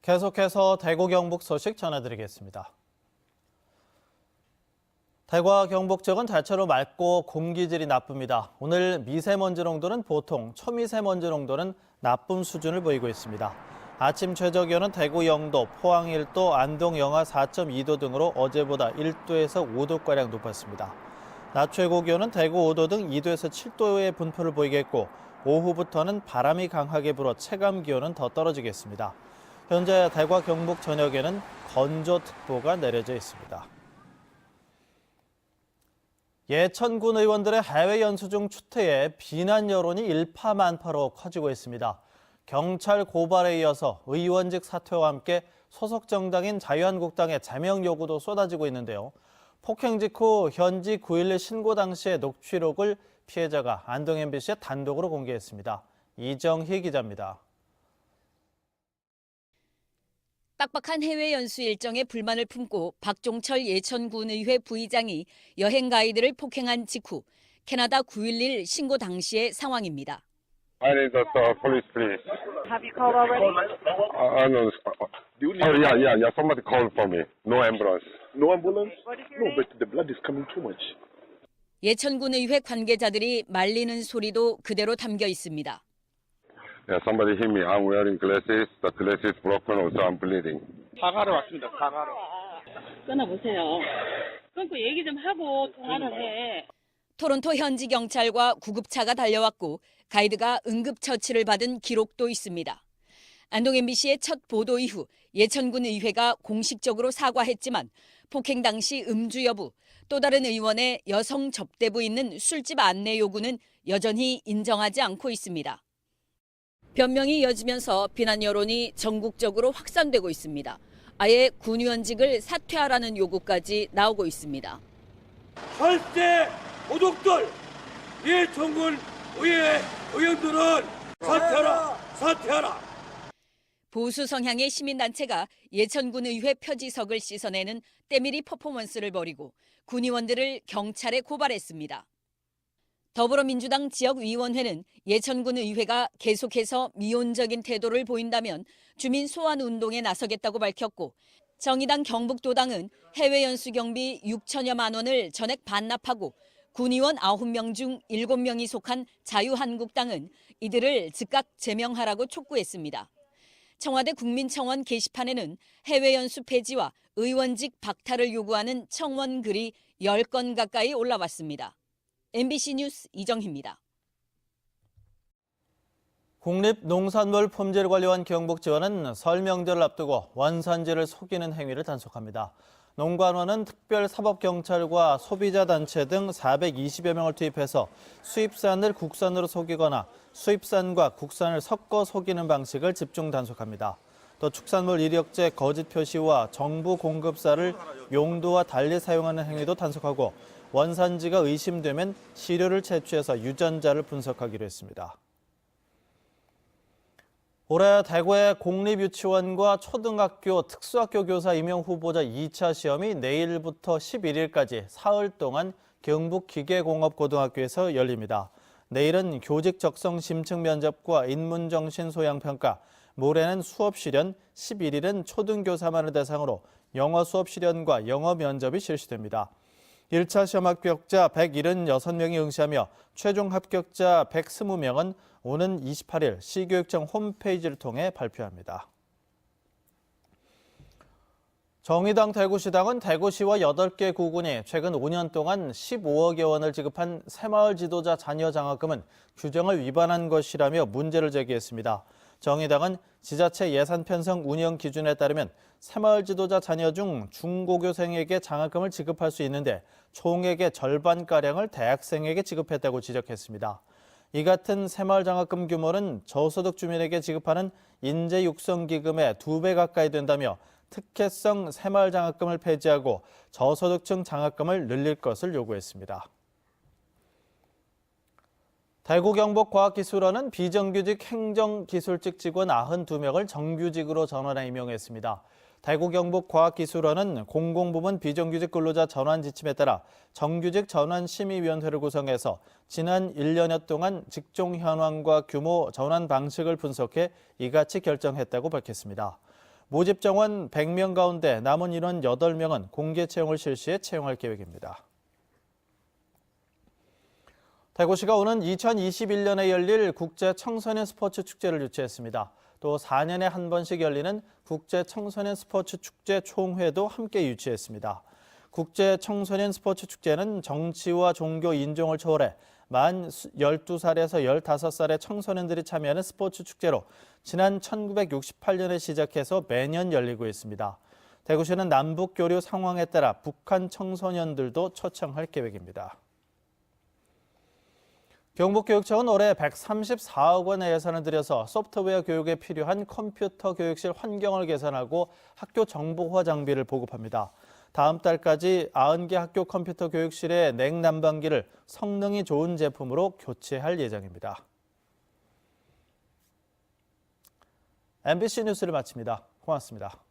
계속해서 대구 경북 소식 전해드리겠습니다. 대구와 경북 지역은 대체로 맑고 공기질이 나쁩니다. 오늘 미세먼지 농도는 보통, 초미세먼지 농도는 나쁨 수준을 보이고 있습니다. 아침 최저기온은 대구 0도, 포항 1도, 안동 영하 4.2도 등으로 어제보다 1도에서 5도가량 높았습니다. 낮 최고 기온은 대구 5도 등 2도에서 7도의 분포를 보이겠고 오후부터는 바람이 강하게 불어 체감 기온은 더 떨어지겠습니다. 현재 대구와 경북 전역에는 건조특보가 내려져 있습니다. 예천군 의원들의 해외 연수 중 추태에 비난 여론이 일파만파로 커지고 있습니다. 경찰 고발에 이어서 의원직 사퇴와 함께 소속 정당인 자유한국당의 제명 요구도 쏟아지고 있는데요. 폭행 직후 현지 9.11 신고 당시의 녹취록을 피해자가 안동 MBC에 단독으로 공개했습니다. 이정희 기자입니다. 빡빡한 해외 연수 일정에 불만을 품고 박종철 예천군의회 부의장이 여행 가이드를 폭행한 직후 캐나다 9.11 신고 당시의 상황입니다. I need the police, please. Have you called already? No. Yeah. Somebody called for me. No ambulance. No ambulance? What is your No, name? but the blood is coming too much. 예천군의회 관계자들이 말리는 소리도 그대로 담겨 있습니다. Yeah, somebody hit me. I'm wearing glasses. The glass is broken, also I'm bleeding. 사과로 왔습니다. 사과로. 끊어보세요. 끊고 얘기 좀 하고 통화를 해. 토론토 현지 경찰과 구급차가 달려왔고 가이드가 응급처치를 받은 기록도 있습니다. 안동 MBC의 첫 보도 이후 예천군 의회가 공식적으로 사과했지만 폭행 당시 음주 여부, 또 다른 의원의 여성 접대부 있는 술집 안내 요구는 여전히 인정하지 않고 있습니다. 변명이 이어지면서 비난 여론이 전국적으로 확산되고 있습니다. 아예 군 의원직을 사퇴하라는 요구까지 나오고 있습니다. 절대 도둑들, 예천군 의회 의원들은 사퇴하라. 보수 성향의 시민단체가 예천군 의회 표지석을 씻어내는 때밀이 퍼포먼스를 벌이고 군의원들을 경찰에 고발했습니다. 더불어민주당 지역위원회는 예천군 의회가 계속해서 미온적인 태도를 보인다면 주민 소환 운동에 나서겠다고 밝혔고 정의당 경북도당은 해외 연수 경비 6천여만 원을 전액 반납하고 군의원 9명 중 7명이 속한 자유한국당은 이들을 즉각 제명하라고 촉구했습니다. 청와대 국민청원 게시판에는 해외 연수 폐지와 의원직 박탈을 요구하는 청원 글이 10건 가까이 올라왔습니다. MBC 뉴스 이정희입니다. 국립농산물 품질 관리원 경북지원은 설 명절을 앞두고 원산지를 속이는 행위를 단속합니다. 농관원은 특별사법경찰과 소비자단체 등 420여 명을 투입해서 수입산을 국산으로 속이거나 수입산과 국산을 섞어 속이는 방식을 집중 단속합니다. 또 축산물 이력제 거짓 표시와 정부 공급사를 용도와 달리 사용하는 행위도 단속하고 원산지가 의심되면 시료를 채취해서 유전자를 분석하기로 했습니다. 올해 대구의 공립유치원과 초등학교, 특수학교 교사 임용 후보자 2차 시험이 내일부터 11일까지 사흘 동안 경북 기계공업고등학교에서 열립니다. 내일은 교직 적성 심층 면접과 인문정신 소양 평가, 모레는 수업 실현, 11일은 초등교사만을 대상으로 영어 수업 실현과 영어 면접이 실시됩니다. 1차 시험 합격자 176명이 응시하며 최종 합격자 120명은 오는 28일 시교육청 홈페이지를 통해 발표합니다. 정의당 대구시당은 대구시와 8개 구군이 최근 5년 동안 15억여 원을 지급한 새마을 지도자 자녀 장학금은 규정을 위반한 것이라며 문제를 제기했습니다. 정의당은 지자체 예산 편성 운영 기준에 따르면 새마을 지도자 자녀 중 중고교생에게 장학금을 지급할 수 있는데 총액의 절반가량을 대학생에게 지급했다고 지적했습니다. 이 같은 새마을 장학금 규모는 저소득 주민에게 지급하는 인재육성기금의 2배 가까이 된다며 특혜성 새마을 장학금을 폐지하고 저소득층 장학금을 늘릴 것을 요구했습니다. 대구 경북과학기술원은 비정규직 행정기술직 직원 92명을 정규직으로 전원해 임용했습니다. 대구 경북과학기술원은 공공부문 비정규직 근로자 전환 지침에 따라 정규직 전환 심의위원회를 구성해서 지난 1년여 동안 직종 현황과 규모, 전환 방식을 분석해 이같이 결정했다고 밝혔습니다. 모집 정원 100명 가운데 남은 인원 8명은 공개 채용을 실시해 채용할 계획입니다. 대구시가 오는 2021년에 열릴 국제 청소년 스포츠 축제를 유치했습니다. 또 4년에 한 번씩 열리는 국제 청소년 스포츠 축제 총회도 함께 유치했습니다. 국제 청소년 스포츠 축제는 정치와 종교, 인종을 초월해 만 12살에서 15살의 청소년들이 참여하는 스포츠 축제로 지난 1968년에 시작해서 매년 열리고 있습니다. 대구시는 남북 교류 상황에 따라 북한 청소년들도 초청할 계획입니다. 경북교육청은 올해 134억 원의 예산을 들여서 소프트웨어 교육에 필요한 컴퓨터 교육실 환경을 개선하고 학교 정보화 장비를 보급합니다. 다음 달까지 90개 학교 컴퓨터 교육실의 냉난방기를 성능이 좋은 제품으로 교체할 예정입니다. MBC 뉴스를 마칩니다. 고맙습니다.